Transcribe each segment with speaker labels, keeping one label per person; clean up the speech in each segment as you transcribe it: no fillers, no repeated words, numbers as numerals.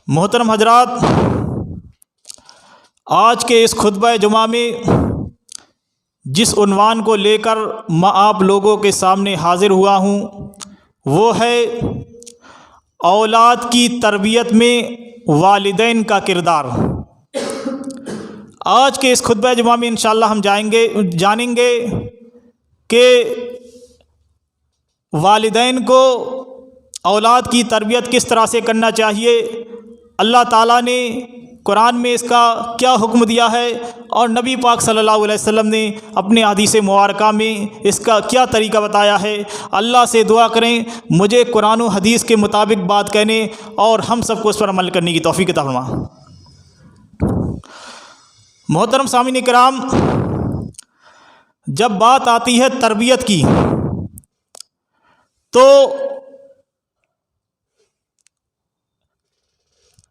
Speaker 1: محترم حضرات، آج کے اس خطبہ جمعہ میں جس عنوان کو لے کر میں آپ لوگوں کے سامنے حاضر ہوا ہوں وہ ہے اولاد کی تربیت میں والدین کا کردار۔ آج کے اس خطبہ جمعہ میں انشاءاللہ ہم جانیں گے کہ والدین کو اولاد کی تربیت کس طرح سے کرنا چاہیے، اللہ تعالیٰ نے قرآن میں اس کا کیا حکم دیا ہے اور نبی پاک صلی اللہ علیہ وسلم نے اپنے حدیث مبارکہ میں اس کا کیا طریقہ بتایا ہے۔ اللہ سے دعا کریں مجھے قرآن و حدیث کے مطابق بات کہنے اور ہم سب کو اس پر عمل کرنے کی توفیق عطا فرما۔ محترم سامعین کرام، جب بات آتی ہے تربیت کی تو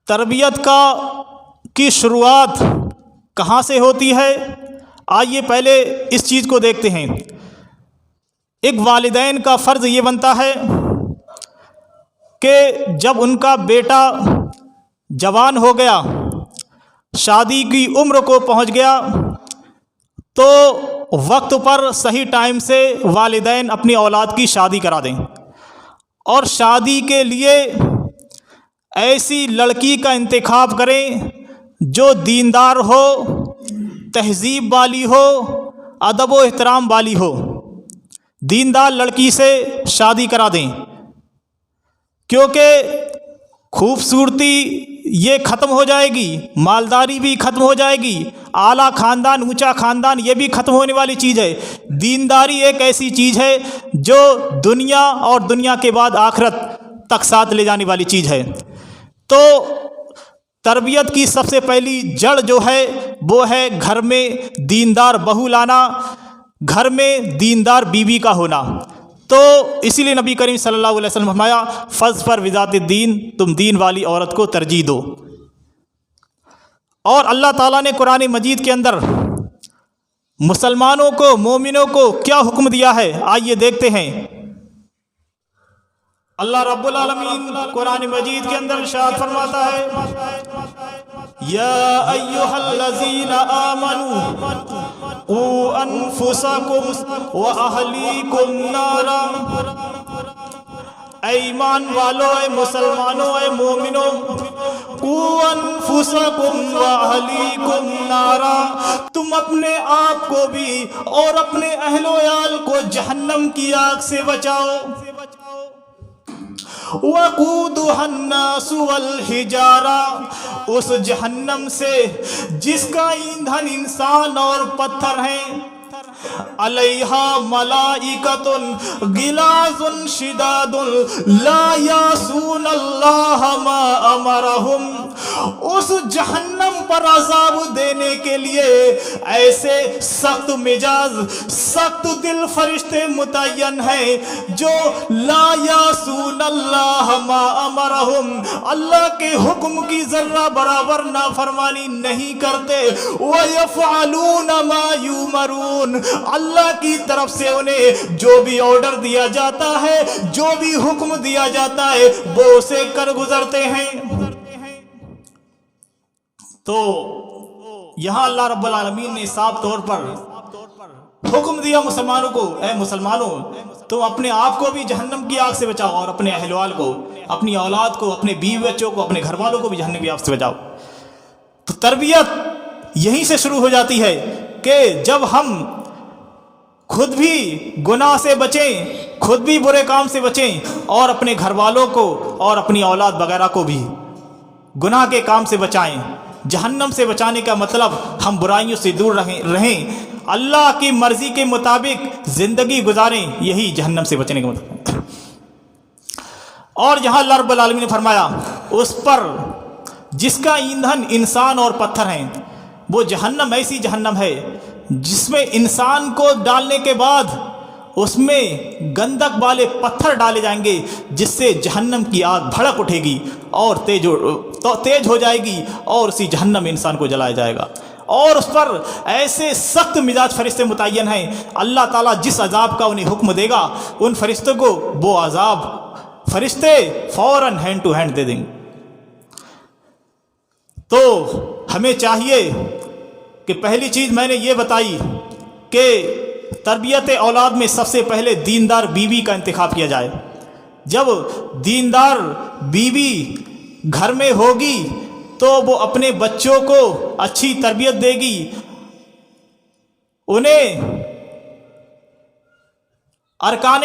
Speaker 1: تربیت کی شروعات کہاں سے ہوتی ہے؟ آئیے پہلے اس چیز کو دیکھتے ہیں۔ ایک والدین کا فرض یہ بنتا ہے کہ جب ان کا بیٹا جوان ہو گیا، شادی کی عمر کو پہنچ گیا، تو وقت پر صحیح ٹائم سے والدین اپنی اولاد کی شادی کرا دیں اور شادی کے لیے ایسی لڑکی کا انتخاب کریں جو دیندار ہو، تہذیب والی ہو، ادب و احترام والی ہو۔ دیندار لڑکی سے شادی کرا دیں، کیونکہ خوبصورتی یہ ختم ہو جائے گی، مالداری بھی ختم ہو جائے گی، اعلیٰ خاندان، اونچا خاندان یہ بھی ختم ہونے والی چیز ہے۔ دینداری ایک ایسی چیز ہے جو دنیا اور دنیا کے بعد آخرت تک ساتھ لے جانے والی چیز ہے۔ تو تربیت کی سب سے پہلی جڑ جو ہے وہ ہے گھر میں دیندار بہو لانا، گھر میں دیندار بیوی کا ہونا۔ تو اسی لیے نبی کریم صلی اللہ علیہ وسلم فرمایا فاظفر بذات الدین، تم دین والی عورت کو ترجیح دو۔ اور اللہ تعالیٰ نے قرآن مجید کے اندر مسلمانوں کو، مومنوں کو کیا حکم دیا ہے، آئیے دیکھتے ہیں۔ اللہ رب العالمین قرآن مجید کے اندر ارشاد فرماتا ہے یا ایھا الذین آمنوا قوا انفسکم واہلیکم نارا، اے ایمان والو، اے مسلمانوں، اے مومنوں، قوا انفسکم واہلیکم نارا، تم اپنے آپ کو بھی اور اپنے اہل و عیال کو جہنم کی آگ سے بچاؤ۔ وقودها الناس والحجارہ، اس جہنم سے جس کا ایندھن انسان اور پتھر ہیں، علیہا ملائکۃ غلاظ شداد لا یعصون اللہ ما امرہم، اس جہنم پر عذاب دینے کے لیے ایسے سخت مزاج، سخت دل فرشتے متعین ہیں جو لا یعصون اللہ ما امرہم، اللہ کے حکم کی ذرہ برابر نافرمانی نہیں کرتے، ویفعلون ما یؤمرون، اللہ کی طرف سے انہیں جو بھی آرڈر دیا جاتا ہے، جو بھی حکم دیا جاتا ہے وہ اسے کر گزرتے ہیں۔ تو یہاں اللہ رب العالمین نے صاف طور پر حکم دیا مسلمانوں کو، اے مسلمانوں تم اپنے آپ کو بھی جہنم کی آگ سے بچاؤ اور اپنے اہل وال کو، اپنی اولاد کو، اپنے بیوی بچوں کو، اپنے گھر والوں کو بھی جہنم کی آگ سے بچاؤ۔ تو تربیت یہیں سے شروع ہو جاتی ہے کہ جب ہم خود بھی گناہ سے بچیں، خود بھی برے کام سے بچیں اور اپنے گھر والوں کو اور اپنی اولاد وغیرہ کو بھی گناہ کے کام سے بچائیں۔ جہنم سے بچانے کا مطلب ہم برائیوں سے دور رہیں، اللہ کی مرضی کے مطابق زندگی گزاریں، یہی جہنم سے بچنے کا مطلب ہے۔ اور یہاں اللہ رب العالمین نے فرمایا اس پر جس کا ایندھن انسان اور پتھر ہیں، وہ جہنم ایسی جہنم ہے جس میں انسان کو ڈالنے کے بعد اس میں گندک والے پتھر ڈالے جائیں گے، جس سے جہنم کی آگ بھڑک اٹھے گی اور تیز ہو جائے گی اور اسی جہنم میں انسان کو جلایا جائے گا۔ اور اس پر ایسے سخت مزاج فرشتے متعین ہیں، اللہ تعالیٰ جس عذاب کا انہیں حکم دے گا ان فرشتوں کو وہ عذاب فرشتے فوراً ہینڈ ٹو ہینڈ دے دیں گے۔ تو ہمیں چاہیے کہ پہلی چیز میں نے یہ بتائی کہ تربیت اولاد میں سب سے پہلے دیندار بیوی کا انتخاب کیا جائے۔ جب دیندار بیوی گھر میں ہوگی تو وہ اپنے بچوں کو اچھی تربیت دے گی، انہیں ارکان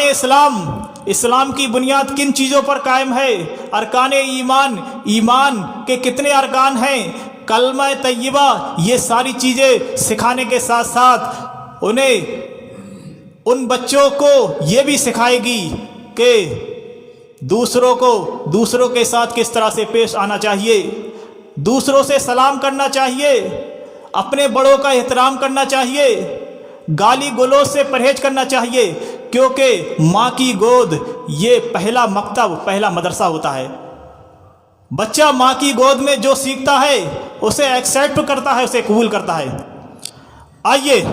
Speaker 1: اسلام کی بنیاد کن چیزوں پر قائم ہے، ارکان ایمان کے کتنے ارکان ہیں، کلمہ طیبہ، یہ ساری چیزیں سکھانے کے ساتھ ساتھ انہیں ان بچوں کو یہ بھی سکھائے گی کہ دوسروں کے ساتھ کس طرح سے پیش آنا چاہیے، دوسروں سے سلام کرنا چاہیے، اپنے بڑوں کا احترام کرنا چاہیے، گالی گلوچ سے پرہیز کرنا چاہیے، کیونکہ ماں کی گود یہ پہلا مکتب، پہلا مدرسہ ہوتا ہے۔ بچہ ماں کی گود میں جو سیکھتا ہے اسے ایکسیپٹ کرتا ہے، اسے قبول کرتا ہے۔ آئیے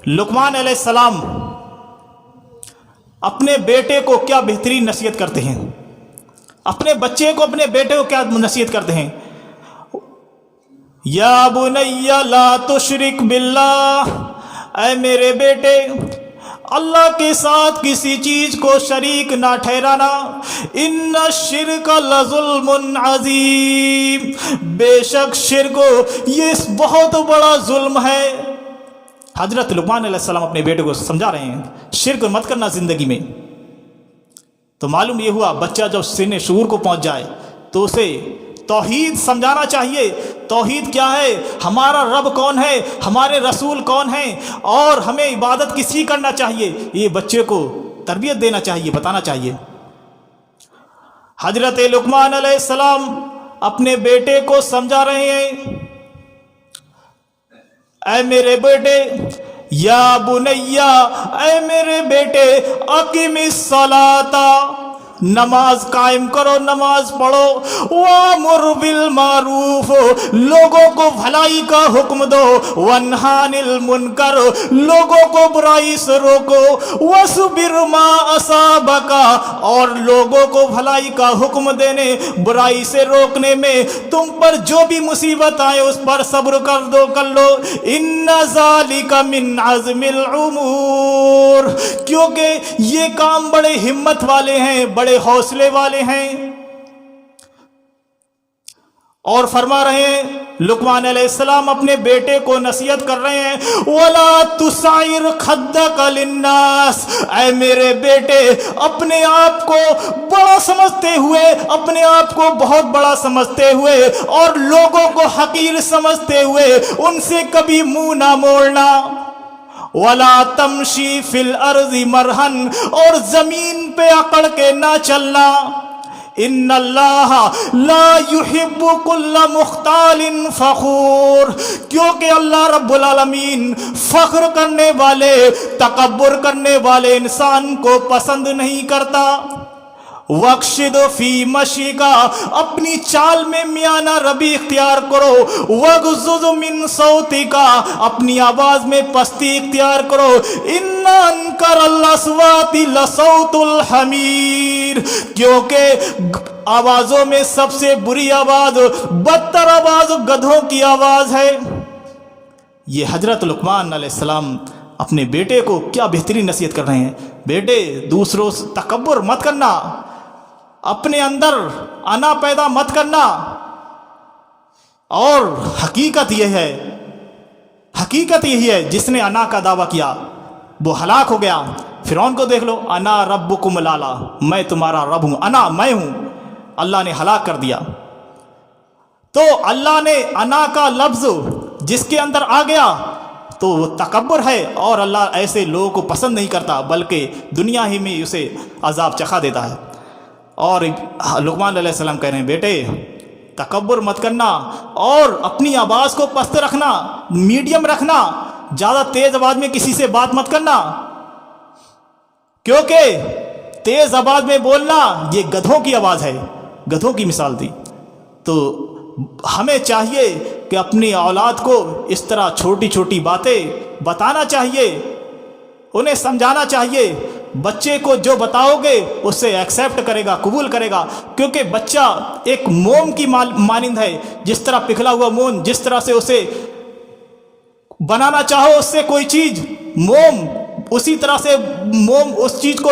Speaker 1: لقمان علیہ السلام اپنے بیٹے کو کیا بہترین نصیحت کرتے ہیں، اپنے بچے کو، اپنے بیٹے کو کیا نصیحت کرتے ہیں۔ یا بنی لا تشرک باللہ، اے میرے بیٹے اللہ کے ساتھ کسی چیز کو شریک نہ ٹھہرانا، ان الشرک لظلم عظیم، بے شک شرک یہ بہت بڑا ظلم ہے۔ حضرت لقمان علیہ السلام اپنے بیٹے کو سمجھا رہے ہیں شرک مت کرنا زندگی میں۔ تو معلوم یہ ہوا بچہ جب سن شعور کو پہنچ جائے تو اسے توحید سمجھانا چاہیے، توحید کیا ہے، ہمارا رب کون ہے، ہمارے رسول کون ہیں، اور ہمیں عبادت کس کی کرنا چاہیے، یہ بچے کو تربیت دینا چاہیے، بتانا چاہیے۔ حضرت لقمان علیہ السلام اپنے بیٹے کو سمجھا رہے ہیں، اے میرے بیٹے، یا بنیا، اے میرے بیٹے، اقیم الصلاۃ، نماز قائم کرو، نماز پڑھو، وامر بالمعروف، لوگوں کو بھلائی کا حکم دو، وانہا عن المنکر، لوگوں کو برائی سے روکو، واصبر ما اصابک، اور لوگوں کو بھلائی کا حکم دینے، برائی سے روکنے میں تم پر جو بھی مصیبت آئے اس پر صبر کر لو، ان ذالک من عزم الامور، کیونکہ یہ کام بڑے ہمت والے ہیں، بڑے حوصلے والے ہیں۔ اور فرما رہے ہیں لقمان علیہ السلام اپنے بیٹے کو نصیحت کر رہے ہیں، وَلَا تُسَعِّرْ خَدَّكَ لِلنَّاسِ، اے میرے بیٹے اپنے آپ کو بڑا سمجھتے ہوئے، اپنے آپ کو بہت بڑا سمجھتے ہوئے اور لوگوں کو حقیر سمجھتے ہوئے ان سے کبھی منہ نہ موڑنا، وَلَا تَمْشِي فِي الْأَرْضِ مَرْحًا، اور زمین پہ اکڑ کے نہ چلنا، ان اللہ لا يحب كل مختال فخور، کیونکہ اللہ رب العالمین فخر کرنے والے، تکبر کرنے والے انسان کو پسند نہیں کرتا۔ وَاقْصِدْ فِي مَشْيِكَ، اپنی چال میں میانہ روی اختیار کرو، وَاغْضُضْ مِنْ صَوْتِكَ، اپنی آواز میں پستی اختیار کرو، إِنَّ أَنْكَرَ الْأَصْوَاتِ لَصَوْتُ الْحَمِيرِ، کیونکہ آوازوں میں سب سے بری آواز، بدتر آواز گدھوں کی آواز ہے۔ یہ حضرت لقمان علیہ السلام اپنے بیٹے کو کیا بہترین نصیحت کر رہے ہیں، بیٹے دوسروں سے تکبر مت کرنا، اپنے اندر انا پیدا مت کرنا، اور حقیقت یہی ہے جس نے انا کا دعویٰ کیا وہ ہلاک ہو گیا۔ فرعون کو دیکھ لو، انا ربکم الاعلی، میں تمہارا رب ہوں، انا میں ہوں، اللہ نے ہلاک کر دیا۔ تو اللہ نے انا کا لفظ جس کے اندر آ گیا تو وہ تکبر ہے، اور اللہ ایسے لوگوں کو پسند نہیں کرتا بلکہ دنیا ہی میں اسے عذاب چکھا دیتا ہے۔ اور لقمان علیہ السلام کہہ رہے ہیں بیٹے تکبر مت کرنا، اور اپنی آواز کو پست رکھنا، میڈیم رکھنا، زیادہ تیز آواز میں کسی سے بات مت کرنا، کیونکہ تیز آواز میں بولنا یہ گدھوں کی آواز ہے، گدھوں کی مثال دی۔ تو ہمیں چاہیے کہ اپنی اولاد کو اس طرح چھوٹی چھوٹی باتیں بتانا چاہیے، انہیں سمجھانا چاہیے۔ बच्चे को जो बताओगे उससे एक्सेप्ट करेगा, कबूल करेगा, क्योंकि बच्चा एक मोम की मानिंद है। जिस तरह पिघला हुआ मोम, जिस तरह से उसे बनाना चाहो उससे कोई चीज मोम, उसी तरह से मोम उस चीज को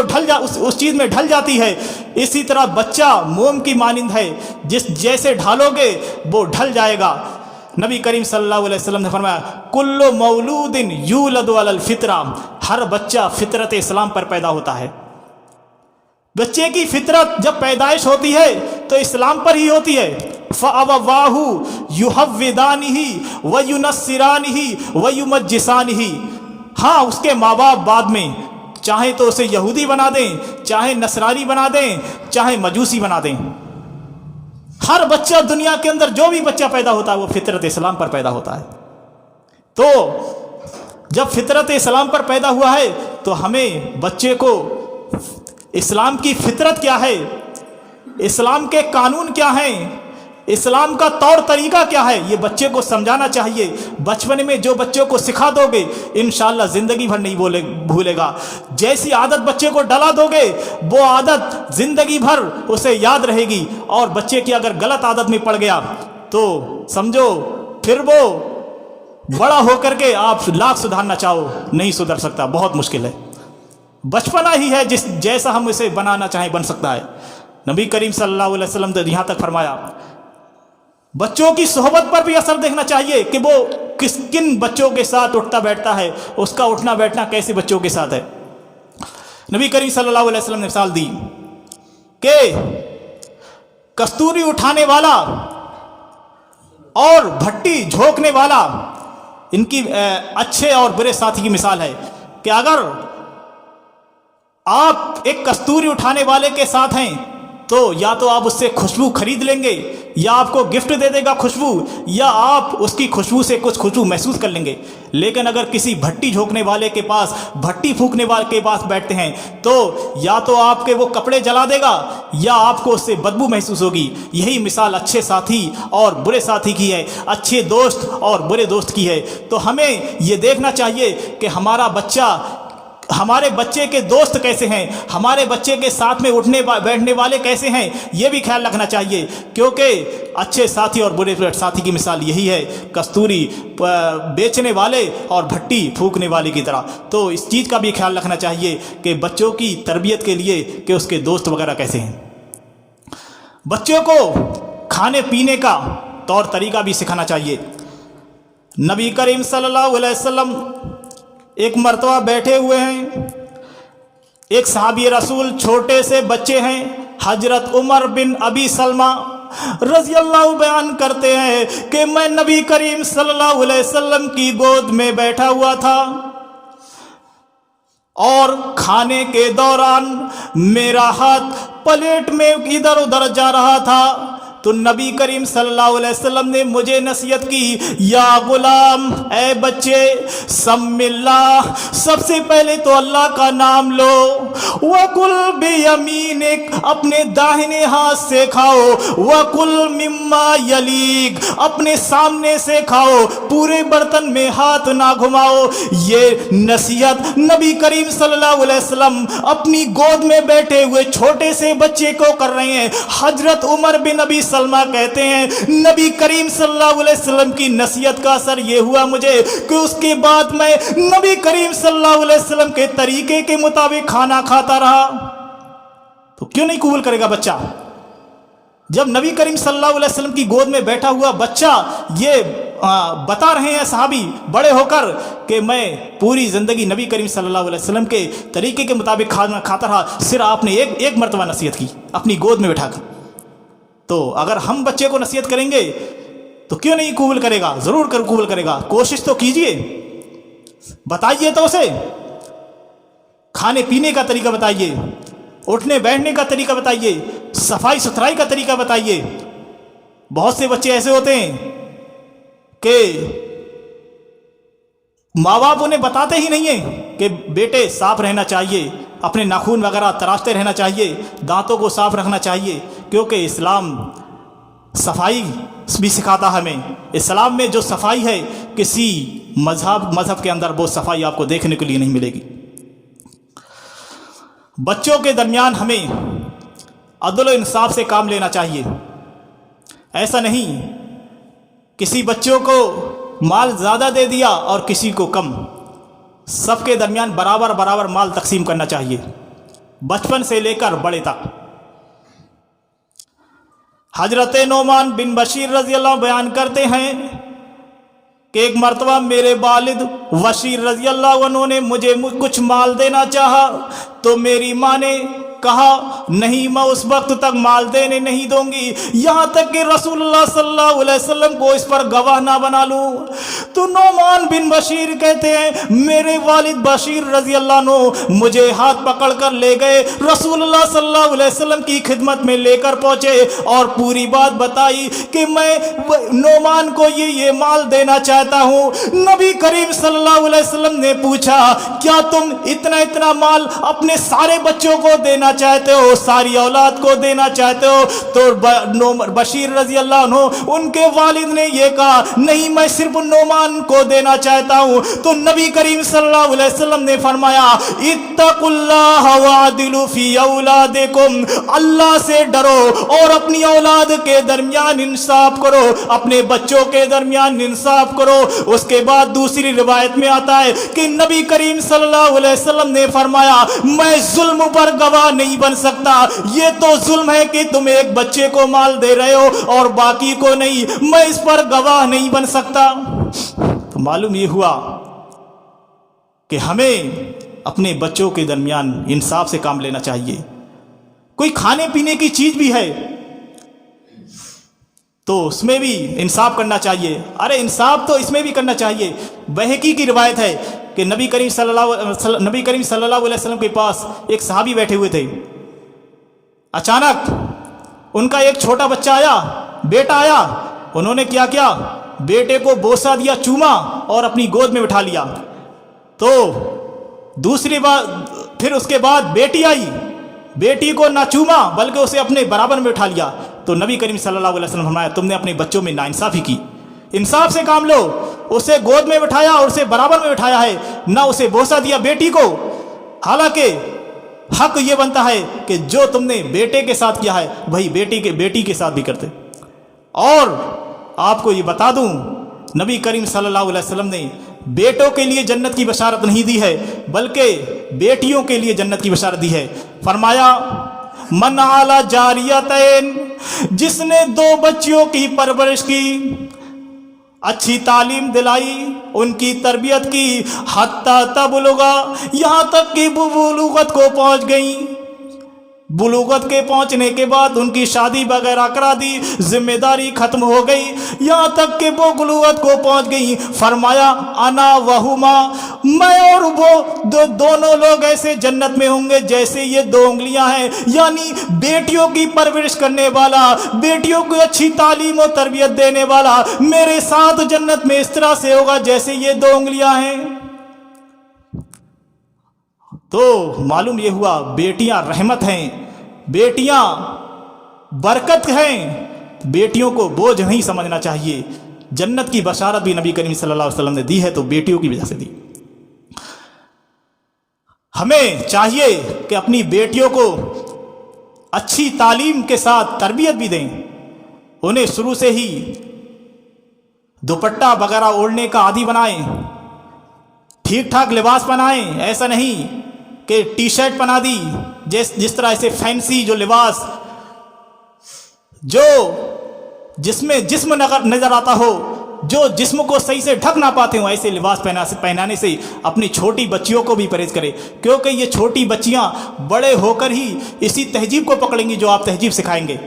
Speaker 1: उस चीज में ढल जाती है। इसी तरह बच्चा मोम की मानिंद है, जैसे ढालोगे वो ढल जाएगा। नबी करीम सल्लल्लाहु अलैहि वसल्लम ने फरमाया, कुल्लु मौलूदिन यूलदु अलल फितरा, हर बच्चा फितरत इस्लाम पर पैदा होता है। बच्चे की फितरत जब पैदाइश होती है तो इस्लाम पर ही होती है। फ़अबवाहु युहव्विदानिही व युनस्सिरानिही व युमज्जिसानिही, हाँ उसके माँ बाप बाद में चाहे तो उसे यहूदी बना दें, चाहे नसरानी बना दें, चाहे मजूसी बना दें। हर बच्चा दुनिया के अंदर जो भी बच्चा पैदा होता है वो फितरत इस्लाम पर पैदा होता है। तो जब फितरत इस्लाम पर पैदा हुआ है तो हमें बच्चे को इस्लाम की फितरत क्या है, इस्लाम के कानून क्या हैं, इस्लाम का तौर तरीका क्या है, ये बच्चे को समझाना चाहिए। बचपन में जो बच्चों को सिखा दोगे इंशाअल्लाह ज़िंदगी भर नहीं भूलेगा। जैसी आदत बच्चे को डला दोगे वो आदत ज़िंदगी भर उसे याद रहेगी। और बच्चे की अगर गलत आदत में पड़ गया तो समझो फिर वो बड़ा होकर के आप लाख सुधारना चाहो नहीं सुधर सकता, बहुत मुश्किल है। बचपना ही है जैसा हम इसे बनाना चाहें बन सकता है। नबी करीम सल्लल्लाहु अलैहि वसल्लम ने यहाँ तक फरमाया, बच्चों की सोहबत पर भी असर देखना चाहिए कि वो किन बच्चों के साथ उठता बैठता है, उसका उठना बैठना कैसे बच्चों के साथ है। नबी करीम सल्लल्लाहु अलैहि वसल्लम ने मिसाल दी कि कस्तूरी उठाने वाला और भट्टी झोंकने वाला, इनकी अच्छे और बुरे साथी की मिसाल है कि अगर आप एक कस्तूरी उठाने वाले के साथ हैं तो या तो आप उससे खुशबू खरीद लेंगे, या आपको गिफ्ट दे देगा खुशबू, या आप उसकी खुशबू से कुछ खुशबू महसूस कर लेंगे। लेकिन अगर किसी भट्टी झोंकने वाले के पास, भट्टी फूंकने वाले के पास बैठते हैं तो या तो आपके वो कपड़े जला देगा या आपको उससे बदबू महसूस होगी। यही मिसाल अच्छे साथी और बुरे साथी की है, अच्छे दोस्त और बुरे दोस्त की है। तो हमें ये देखना चाहिए कि हमारे बच्चे के दोस्त कैसे हैं, हमारे बच्चे के साथ में उठने बैठने वाले कैसे हैं, ये भी ख्याल रखना चाहिए। क्योंकि अच्छे साथी और बुरे साथी की मिसाल यही है, कस्तूरी बेचने वाले और भट्टी फूंकने वाले की तरह। तो इस चीज़ का भी ख्याल रखना चाहिए कि बच्चों की तरबियत के लिए कि उसके दोस्त वगैरह कैसे हैं। बच्चों को खाने पीने का तौर तरीका भी सिखाना चाहिए। नबी करीम सल्लल्लाहु अलैहि वसल्लम एक मर्तबा बैठे हुए हैं, एक सहाबी रसूल छोटे से बच्चे हैं, हजरत उमर बिन अबी सलमा रज़ी अल्लाह बयान करते हैं कि मैं नबी करीम सल्लल्लाहु अलैहि वसल्लम की गोद में बैठा हुआ था और खाने के दौरान मेरा हाथ प्लेट में इधर उधर जा रहा था तो नबी करीम सल्लल्लाहु अलैहि वसल्लम ने मुझे नसीहत की, या गुलाम, ए बच्चे, सम्मिल्लाह, सबसे पहले तो अल्लाह का नाम लो, वकुल बियमीनिक, अपने दाहिने हाथ से खाओ, वकुल मिम्मा यलीक, अपने सामने से खाओ, पूरे बर्तन में हाथ ना घुमाओ। ये नसीहत नबी करीम सल्लल्लाहु अलैहि वसल्लम अपनी गोद में बैठे हुए छोटे से बच्चे को कर रहे हैं। हजरत उमर बिन नबी सलमा कहते हैं, नबी करीम सल्लल्लाहु अलैहि वसल्लम की नसीहत का असर यह हुआ मुझे कि उसके बाद मैं नबी करीम सल्लल्लाहु अलैहि वसल्लम के तरीके के मुताबिक खाना खाता रहा। तो क्यों नहीं कबूल करेगा बच्चा? जब नबी करीम सल्लल्लाहु अलैहि वसल्लम की गोद में बैठा हुआ बच्चा ये बता रहे हैं सहाबी बड़े होकर कि मैं पूरी ज़िंदगी नबी करीम सल्लल्लाहु अलैहि वसल्लम के तरीके के मुताबिक खाना खाता रहा, सिर्फ आपने एक मरतबा नसीहत की अपनी गोद में बैठाकर। तो अगर हम बच्चे को नसीहत करेंगे तो क्यों नहीं कबूल करेगा? ज़रूर कबूल करेगा। कोशिश तो कीजिए, बताइए तो उसे, खाने पीने का तरीका बताइए, उठने बैठने का तरीका बताइए, सफाई सुथराई का तरीका बताइए। बहुत से बच्चे ऐसे होते हैं कि माँ बाप उन्हें बताते ही नहीं है कि बेटे साफ रहना चाहिए, अपने नाखून वगैरह तराशते रहना चाहिए, दांतों को साफ रखना चाहिए, क्योंकि इस्लाम सफाई भी सिखाता हमें। इस्लाम में जो सफाई है किसी मजहब के अंदर वो सफाई आपको देखने के लिए नहीं मिलेगी। बच्चों के दरमियान हमें अदल इंसाफ से काम लेना चाहिए। ऐसा नहीं किसी बच्चों को माल ज़्यादा दे दिया और किसी को कम, सबके दरमियान बराबर बराबर माल तकसीम करना चाहिए, बचपन से लेकर बड़े तक। हजरत नोमान बिन बशीर रज़ी अल्लाह बयान करते हैं कि एक मर्तबा मेरे वालिद बशीर रज़ी अल्लाह अन्हु ने मुझे कुछ माल देना चाहा, तो मेरी माँ ने कहा नहीं, मैं उस वक्त तक माल देने नहीं दूंगी यहाँ तक कि रसूलुल्लाह सल्लल्लाहु अलैहि वसल्लम को इस पर गवाह ना बना लूं। तो नोमान बिन बशीर कहते हैं मेरे वालिद बशीर रज़ी अल्लाह अन्हु मुझे हाथ पकड़ कर ले गए, रसूलुल्लाह सल्लल्लाहु अलैहि वसल्लम की खिदमत में लेकर पहुंचे और पूरी बात बताई कि मैं नोमान को ये माल देना चाहता हूँ। नबी करीम सल्लल्लाहु अलैहि वसल्लम ने पूछा क्या तुम इतना इतना माल अपने सारे बच्चों को देना चाहते हो, सारी औलाद को देना चाहते हो? तो बशीर रज़ी अल्लाह अन्हु उनके वालिद ने ये कहा नहीं, मैं सिर्फ नोमान को देना चाहता हूँ। तो नबी करीम सल्लल्लाहु अलैहि वसल्लम ने फरमाया इत्तकुल्लाह वादिलु फी औलादिकुम, अल्लाह से डरो और अपनी औलाद के दरमियान इंसाफ करो, अपने बच्चों के दरमियान इंसाफ करो। उसके बाद दूसरी रिवायत में आता है कि नबी करीम सल्लल्लाहु अलैहि वसल्लम ने फरमाया मैं जुल्म पर गवाह नहीं बन सकता, ये तो जुल्म है कि तुम एक बच्चे को माल दे रहे हो और बाकी को नहीं, मैं इस पर गवाह नहीं बन सकता। तो मालूम ये हुआ कि हमें अपने बच्चों के दरमियान इंसाफ से काम लेना चाहिए। कोई खाने पीने की चीज भी है तो उसमें भी इंसाफ करना चाहिए। अरे इंसाफ तो इसमें भी करना चाहिए। बहकी की रिवायत है कि नबी करीम सल्लल्लाहु अलैहि वसल्लम के पास एक सहाबी बैठे हुए थे। अचानक उनका एक छोटा बच्चा आया, बेटा आया। उन्होंने क्या किया, बेटे को बोसा दिया, चूमा और अपनी गोद में बिठा लिया। तो दूसरी बार फिर उसके बाद बेटी आई, बेटी को ना चूमा बल्कि उसे अपने बराबर में बिठा लिया। तो नबी करीम सल्लल्लाहु अलैहि वसल्लम फरमाया तुमने अपने बच्चों में नाइंसाफी की, इंसाफ से काम लो। उसे गोद में बिठाया और उसे बराबर में बिठाया है, ना उसे बोसा दिया बेटी को। हालांकि हक ये बनता है कि जो तुमने बेटे के साथ किया है वही बेटी के साथ भी करते। और आपको ये बता दूं नबी करीम सल्लल्लाहु अलैहि वसल्लम ने बेटों के लिए जन्नत की बशारत नहीं दी है बल्कि बेटियों के लिए जन्नत की बशारत दी है। फरमाया मन आला जारियतैन, जिसने दो बच्चियों की परवरिश की, अच्छी तालीम दिलाई, उनकी तरबियत की, हत्ता तबलुगा, यहाँ तक कि वो बुलूगत को पहुँच गई। बुलूगत के पहुंचने के बाद उनकी शादी वगैरह करा दी, जिम्मेदारी खत्म हो गई, यहाँ तक कि वो बुलूगत को पहुंच गई। फरमाया अना वहुमा, मैं और वो दोनों लोग ऐसे जन्नत में होंगे जैसे ये दो उंगलियां हैं। यानी बेटियों की परवरिश करने वाला, बेटियों को अच्छी तालीम और तरबियत देने वाला मेरे साथ जन्नत में इस तरह से होगा जैसे ये दो उंगलियां हैं। तो मालूम ये हुआ बेटियां रहमत हैं, बेटियां बरकत हैं, बेटियों को बोझ नहीं समझना चाहिए। जन्नत की बशारत भी नबी करीम सल्लल्लाहु अलैहि वसल्लम ने दी है तो बेटियों की वजह से दी। हमें चाहिए कि अपनी बेटियों को अच्छी तालीम के साथ तरबियत भी दें, उन्हें शुरू से ही दुपट्टा वगैरह ओढ़ने का आदी बनाएं, ठीक ठाक लिबास पहनाएं। ऐसा नहीं कि टी शर्ट पहना दी, जिस तरह से फैंसी जो लिबास जो जिसमें जिस्म नजर आता हो, जो जिस्म को सही से ढक ना पाते हो, ऐसे लिबास पहनाने से अपनी छोटी बच्चियों को भी परहेज करें, क्योंकि ये छोटी बच्चियां बड़े होकर ही इसी तहजीब को पकड़ेंगी जो आप तहजीब सिखाएंगे।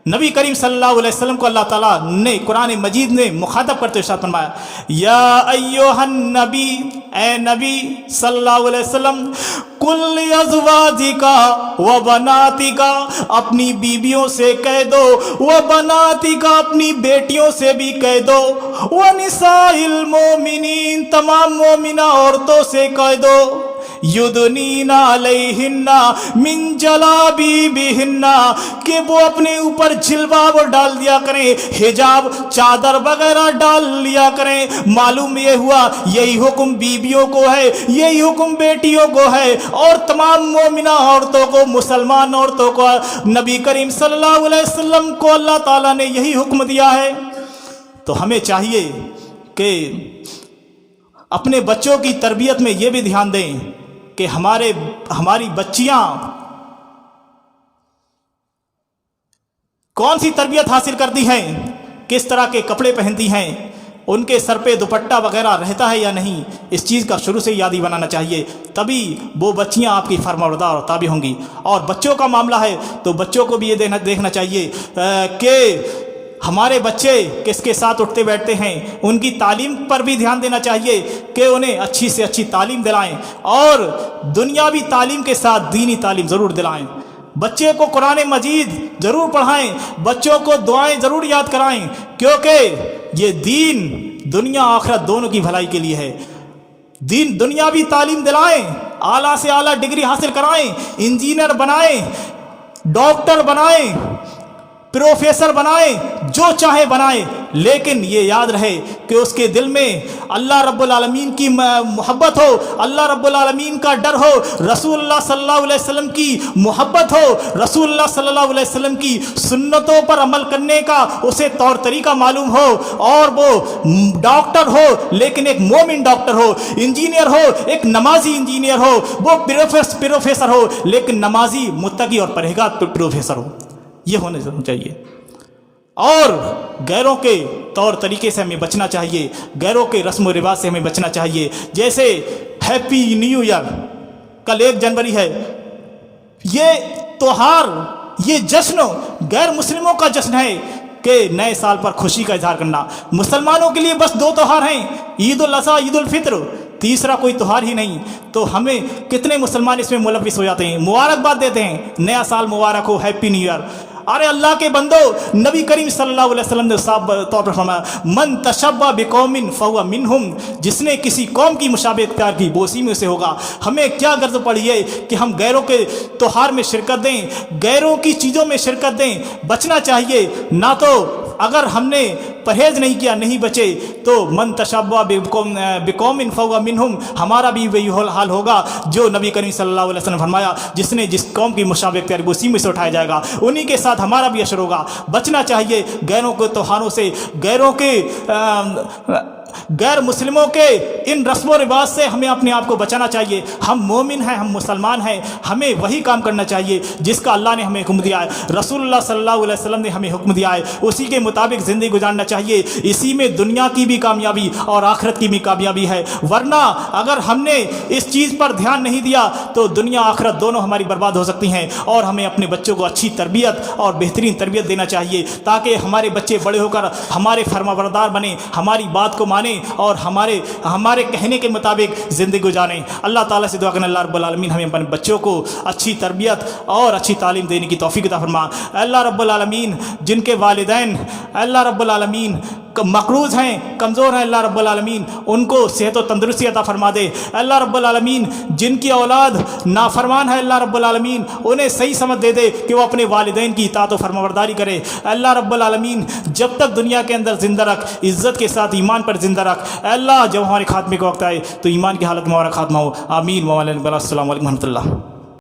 Speaker 1: नबी करीम सल्लल्लाहु अलैहि वसल्लम को अल्लाह ताला ने कुरान मजीद ने मुखातब करते हुए इरशाद फरमाया या अय्युहन नबी, ए नबी सल्लल्लाहु अलैहि वसल्लम, कुल अज़वाजिका व बनातिका, अपनी बीबियों से कह दो, व बनातिका, अपनी बेटियों से भी कह दो, व निसाइल मोमिनीन, तमाम मोमिना औरतों से कह दो, युदनीना अलैहिन्ना मिन जलाबीबिहिन्ना, कि वो अपने ऊपर जिल्बाब डाल दिया करें, हिजाब चादर वगैरह डाल लिया करें। मालूम ये हुआ यही हुक्म बीबियों को है, यही हुक्म बेटियों को है, और तमाम मोमिना औरतों को, मुसलमान औरतों को नबी करीम सल्लल्लाहु अलैहि वसल्लम को अल्लाह ताला ने यही हुक्म दिया है। तो हमें चाहिए कि अपने बच्चों की तरबियत में ये भी ध्यान दें कि हमारी बच्चियां कौन सी तरबियत हासिल करती हैं, किस तरह के कपड़े पहनती हैं, उनके सर पे दुपट्टा वगैरह रहता है या नहीं, इस चीज़ का शुरू से याद ही बनाना चाहिए। तभी वो बच्चियां आपकी फरमाबरदार और ताबी होंगी। और बच्चों का मामला है तो बच्चों को भी ये देखना चाहिए कि हमारे बच्चे किसके साथ उठते बैठते हैं, उनकी तालीम पर भी ध्यान देना चाहिए कि उन्हें अच्छी से अच्छी तालीम दिलाएं, और दुनियावी तालीम के साथ दीनी तालीम ज़रूर दिलाएं। बच्चे को कुरान मजीद ज़रूर पढ़ाएं, बच्चों को दुआएं ज़रूर याद कराएं, क्योंकि ये दीन दुनिया आखिरत दोनों की भलाई के लिए है। दीन दुनियावी तालीम दिलाएं, आला से आला डिग्री हासिल कराएं, इंजीनियर बनाएं, डॉक्टर बनाएं, प्रोफेसर बनाए, जो चाहे बनाए, लेकिन ये याद रहे कि उसके दिल में अल्लाह रब्बुल आलमीन की मोहब्बत हो, अल्लाह रब्बुल आलमीन का डर हो, रसूलुल्लाह सल्लल्लाहु अलैहि वसल्लम की मोहब्बत हो, रसूलुल्लाह सल्लल्लाहु अलैहि वसल्लम की सुन्नतों पर अमल करने का उसे तौर तरीका मालूम हो, और वो डॉक्टर हो लेकिन एक मोमिन डॉक्टर हो, इंजीनियर हो एक नमाजी इंजीनियर हो, वो प्रोफेसर हो लेकिन नमाजी मुत्तकी और परहेजगार प्रोफेसर हो। ये होने चाहिए। और गैरों के तौर तरीके से हमें बचना चाहिए, गैरों के रस्म व रिवाज से हमें बचना चाहिए। जैसे हैप्पी न्यू ईयर, कल 1 जनवरी है, ये त्योहार, ये जश्न गैर मुस्लिमों का जश्न है कि नए साल पर खुशी का इजहार करना। मुसलमानों के लिए बस 2 त्योहार हैं, ईद उल अज़हा, ईद उल फित्र, तीसरा कोई त्योहार ही नहीं। तो हमें कितने मुसलमान इसमें मुलविस हो जाते हैं, मुबारकबाद देते हैं, नया साल मुबारक हो, हैप्पी न्यू ईयर। अरे अल्लाह के बंदो, नबी करीम सल्लल्लाहु अलैहि वसल्लम ने साफ तौर पर फरमाया, मन तशब्बा बिकौमिन फहुवा मिनहुम, जिसने किसी कौम की मुशाबह इख्तियार की वो उसी में से होगा। हमें क्या गर्ज पड़ी है कि हम गैरों के त्योहार में शिरकत दें, गैरों की चीज़ों में शिरकत दें। बचना चाहिए, ना तो अगर हमने परहेज नहीं किया, नहीं बचे, तो मन तशब्बा बिकौमिन फहुवा मिनहुम, हमारा भी वही हाल होगा जो नबी करीम सल्लल्लाहु अलैहि वसल्लम ने फरमाया, जिसने जिस कौम की मुशाबह इख्तियार उसी में से उठाया जाएगा, उन्हीं के साथ हमारा भी अशर होगा। बचना चाहिए गैरों के त्योहारों से, गैरों के गैर मुस्लिमों के इन रस्म रिवाज से हमें अपने आप को बचाना चाहिए। हम मोमिन हैं, हम मुसलमान हैं, हमें वही काम करना चाहिए जिसका अल्लाह ने हमें हुक्म दिया है, रसूलुल्लाह सल्लल्लाहु अलैहि वसल्लम ने हमें हुक्म दिया है, उसी के मुताबिक ज़िंदगी गुजारना चाहिए। इसी में दुनिया की भी कामयाबी और आखिरत की भी कामयाबी है। वरना अगर हमने इस चीज़ पर ध्यान नहीं दिया तो दुनिया आखिरत दोनों हमारी बर्बाद हो सकती हैं। और हमें अपने बच्चों को अच्छी तरबियत और बेहतरीन तरबियत देना चाहिए, ताकि हमारे बच्चे बड़े होकर हमारे फरमाबरदार बने, हमारी बात को माने और हमारे कहने के मुताबिक ज़िंदगी गुजारें। अल्लाह ताला से दुआ करें अल्लाह रब्बुल आलमीन हमें अपने बच्चों को अच्छी तरबियत और अच्छी तालीम देने की तौफीक अता फरमा। अल्लाह रब्बुल आलमीन जिनके वालिदैन अल्लाह रब्बुल आलमीन मकरूज़ हैं, कमज़ोर हैं, अल्लाह रब्बुल आलमीन उनको सेहत और तंदुरुस्ती अता फरमा दे। अल्लाह रब्बुल आलमीन जिनकी औलाद नाफरमान है, अल्लाह रब्बुल आलमीन उन्हें सही समझ दे दे कि वो अपने वालिदैन की इताअत और फरमाबरदारी करे। अल्लाह रब्बुल आलमीन जब तक दुनिया के अंदर ज़िंदा रख, इज़्ज़त के साथ ईमान पर ज़िंदा रख। अल्लाह जब हमारे खात्मे का वक्त आए तो ईमान की हालत में हमारा खात्मा हो। आमीन। अस्सलामु अलैकुम व रहमतुल्लाह।